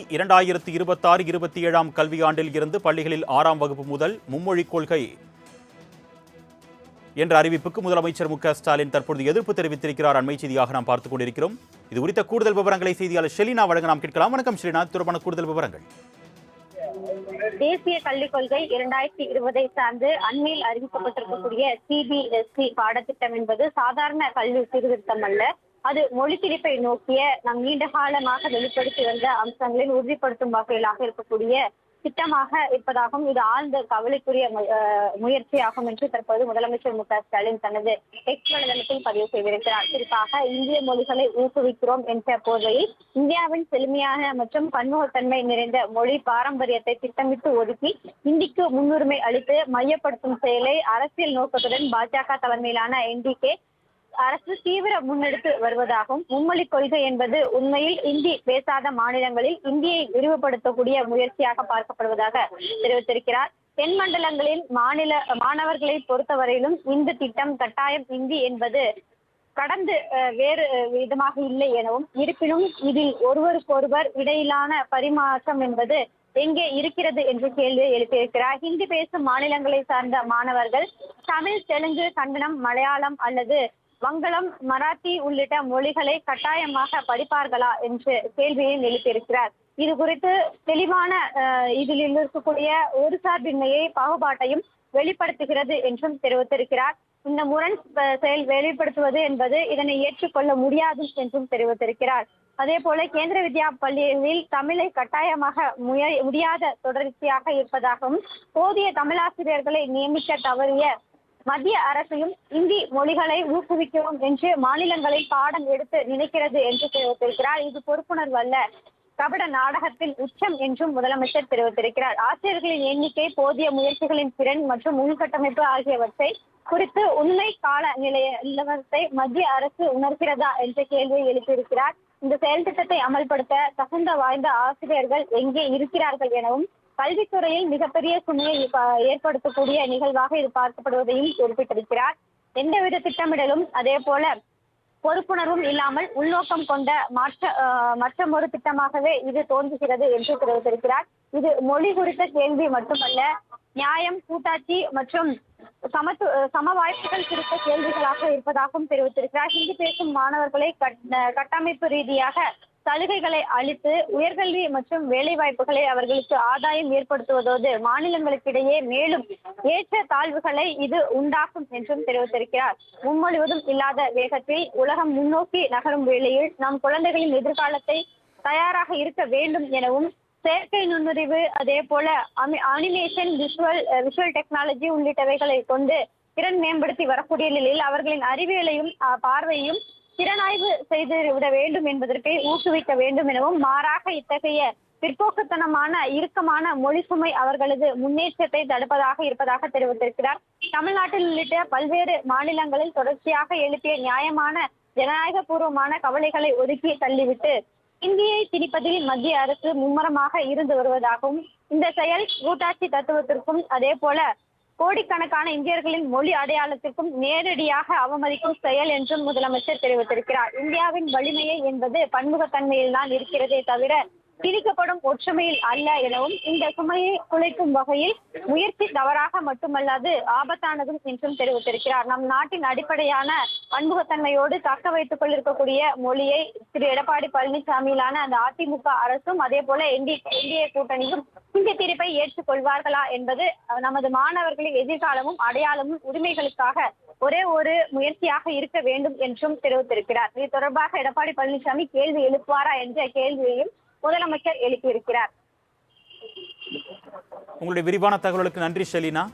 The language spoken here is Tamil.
2026-27 கல்வியாண்டில் இருந்து பள்ளிகளில் 6ஆம் வகுப்பு முதல் மும்மொழிக் கொள்கை என்ற அறிவிப்புக்கு முதலமைச்சர் மு.க.ஸ்டாலின் தற்போது எதிர்ப்பு தெரிவித்திருக்கிறார். அண்மை செய்தியாக நாம் பார்த்துக் கொண்டிருக்கிறோம். இது குறித்த கூடுதல் விவரங்களை செய்தியாளர் ஷெலினா வழங்க நாம் கேட்கலாம். வணக்கம் ஷெலினா, தொடர்பான கூடுதல் விவரங்கள். தேசிய கல்விக் கொள்கை 2020 சார்ந்து அண்மையில் அறிவிக்கப்பட்டிருக்கக்கூடிய சிபிஎஸ்இ பாடத்திட்டம் என்பது சாதாரண கல்வி சீர்திருத்தம் அல்ல. அது மொழி திணிப்பை நோக்கிய நம் நீண்ட காலமாக வெளிப்படுத்தி வந்த அம்சங்களில் உறுதிப்படுத்தும் வகையிலாக இருக்கக்கூடிய திட்டமாக இருப்பதாகவும் இது ஆழ்ந்த கவலைக்குரிய முயற்சியாகும் என்று தற்போது முதலமைச்சர் மு.க.ஸ்டாலின் தனது எக்ஸ் வலைதளத்தில் பதிவு செய்திருக்கிறார். குறிப்பாக இந்திய மொழிகளை ஊக்குவிக்கிறோம் என்ற போர்வையில் இந்தியாவின் செழுமையான மற்றும் பன்முகத்தன்மை நிறைந்த மொழி பாரம்பரியத்தை திட்டமிட்டு ஒதுக்கி இந்திக்கு முன்னுரிமை அளித்து மையப்படுத்தும் செயலை அரசியல் நோக்கத்துடன் பாஜக தலைமையிலான என்டிகே அரசு தீவிர முன்னெடுத்து வருவதாகவும், மும்மொழி கொள்கை என்பது உண்மையில் இந்தி பேசாத மாநிலங்களில் இந்தியை விரிவுபடுத்தக்கூடிய முயற்சியாக பார்க்கப்படுவதாக தெரிவித்திருக்கிறார். தென் மண்டலங்களில் மாணவர்களை பொறுத்தவரையிலும் இந்த திட்டம் கட்டாயம் இந்தி என்பது கடந்து வேறு விதமாக இல்லை எனவும், இருப்பினும் இதில் ஒருவருக்கொருவர் இடையிலான பரிமாற்றம் என்பது எங்கே இருக்கிறது என்ற கேள்வியை எழுப்பியிருக்கிறார். ஹிந்தி பேசும் மாநிலங்களை சார்ந்த மாணவர்கள் தமிழ், தெலுங்கு, கன்னடம், மலையாளம் அல்லது வங்களம், மராத்தி உள்ளிட்ட மொழிகளை கட்டாயமாக படிப்பார்களா என்ற கேள்வியையும் எழுப்பியிருக்கிறார். இது குறித்து தெளிவான இதில் இருக்கக்கூடிய ஒரு சார்பின்மையை பாகுபாட்டையும் வெளிப்படுத்துகிறது என்றும் தெரிவித்திருக்கிறார். இந்த முரண் செயல் வெளிப்படுத்துவது என்பது இதனை ஏற்றுக்கொள்ள முடியாது என்றும் தெரிவித்திருக்கிறார். அதே போல கேந்திர வித்யா பள்ளிகளில் தமிழை கட்டாயமாக முடியாத தொடர்ச்சியாக இருப்பதாகவும், போதிய தமிழாசிரியர்களை நியமிக்க தவறிய மத்திய அரசையும் இந்தி மொழிகளை ஊக்குவிக்கிறோம் என்று மாநிலங்களை பாடம் எடுத்து நினைக்கிறது என்று தெரிவித்திருக்கிறார். இது பொறுப்புணர்வு அல்ல, கபட நாடகத்தின் உச்சம் என்றும் முதலமைச்சர் தெரிவித்திருக்கிறார். ஆசிரியர்களின் எண்ணிக்கை, போதிய முயற்சிகளின் திறன் மற்றும் உள்கட்டமைப்பு ஆகியவற்றை குறித்து உண்மை கால நிலவரத்தை மத்திய அரசு உணர்கிறதா என்ற கேள்வியை எழுப்பியிருக்கிறார். இந்த செயல் திட்டத்தை அமல்படுத்த தகுந்த வாய்ந்த ஆசிரியர்கள் எங்கே இருக்கிறார்கள் எனவும், கல்வித்துறையில் மிகப்பெரிய சுமையை ஏற்படுத்தக்கூடிய நிகழ்வாக இது பார்க்கப்படுவதையும் குறிப்பிட்டிருக்கிறார். எந்தவித திட்டமிடலும் அதே போல பொறுப்புணர்வும் இல்லாமல் உள்நோக்கம் கொண்ட மற்றொரு திட்டமாகவே இது தோன்றுகிறது என்று தெரிவித்திருக்கிறார். இது மொழி குறித்த கேள்வி மட்டுமல்ல, நியாயம், கூட்டாட்சி மற்றும் சம வாய்ப்புகள் குறித்த கேள்விகளாக இருப்பதாகவும் தெரிவித்திருக்கிறார். ஹிந்தி பேசும் மாணவர்களை கட்டமைப்பு ரீதியாக சலுகைகளை அளித்து உயர்கல்வி மற்றும் வேலை வாய்ப்புகளை அவர்களுக்கு ஆதாயம் ஏற்படுத்துவதோடு மாநிலங்களுக்கிடையே மேலும் ஏற்ற தாழ்வுகளை இது உண்டாக்கும் என்றும் தெரிவித்திருக்கிறார். முன்மொழிவதும் இல்லாத வேகத்தில் உலகம் முன்னோக்கி நகரும் வேளையில் நம் குழந்தைகளின் எதிர்காலத்தை தயாராக இருக்க வேண்டும் எனவும், செயற்கை நுண்ணறிவு அதே போல அனிமேஷன், விஷுவல் டெக்னாலஜி உள்ளிட்டவைகளை கொண்டு திறன் மேம்படுத்தி வரக்கூடிய நிலையில் அவர்களின் அறிவியலையும் பார்வையையும் திறனாய்வு செய்து விட வேண்டும் என்பதற்கு ஊக்குவிக்க வேண்டும் எனவும், மாறாக இத்தகைய பிற்போக்குத்தனமான இறுக்கமான மொழி சுமை அவர்களது முன்னேற்றத்தை தடுப்பதாக இருப்பதாக தெரிவித்திருக்கிறார். தமிழ்நாட்டில் உள்ளிட்ட பல்வேறு மாநிலங்களில் தொடர்ச்சியாக எழுப்பிய நியாயமான ஜனநாயக பூர்வமான கவலைகளை ஒதுக்கி தள்ளிவிட்டு இந்தியை திணிப்பதில் மத்திய அரசு மும்முரமாக இருந்து வருவதாகவும், இந்த செயல் கூட்டாட்சி தத்துவத்திற்கும் அதே போல கோடிக்கணக்கான இந்தியர்களின் மொழி அடையாளத்திற்கும் நேரடியாக அவமதிக்கும் செயல் என்றும் முதலமைச்சர் தெரிவித்திருக்கிறார். இந்தியாவின் வலிமையை என்பது பன்முகத்தன்மையில் தான் இருக்கிறதே தவிர திணிக்கப்படும் ஒற்றுமையில் அல்ல எனவும், இந்த சுமையை குலைக்கும் வகையில் முயற்சி தவறாக மட்டுமல்லாது ஆபத்தானதும் என்றும் தெரிவித்திருக்கிறார். நம் நாட்டின் அடிப்படையான பன்முகத்தன்மையோடு தக்க வைத்துக் கொண்டிருக்கக்கூடிய மொழியை திரு எடப்பாடி பழனிசாமியிலான அந்த அதிமுக அரசும் அதே போல என்டிஏ கூட்டணியும் இந்த தீர்ப்பை ஏற்றுக்கொள்வார்களா என்பது நமது மாணவர்களின் எதிர்காலமும் அடையாளமும் உரிமைகளுக்காக ஒரே ஒரு முயற்சியாக இருக்க வேண்டும் என்றும் தெரிவித்திருக்கிறார். இது தொடர்பாக எடப்பாடி பழனிசாமி கேள்வி எழுப்புவாரா என்ற கேள்வியையும் முதலமைச்சர் எழுப்பியிருக்கிறார். உங்களுடைய விரிவான தகவலுக்கு நன்றி ஷெலினா.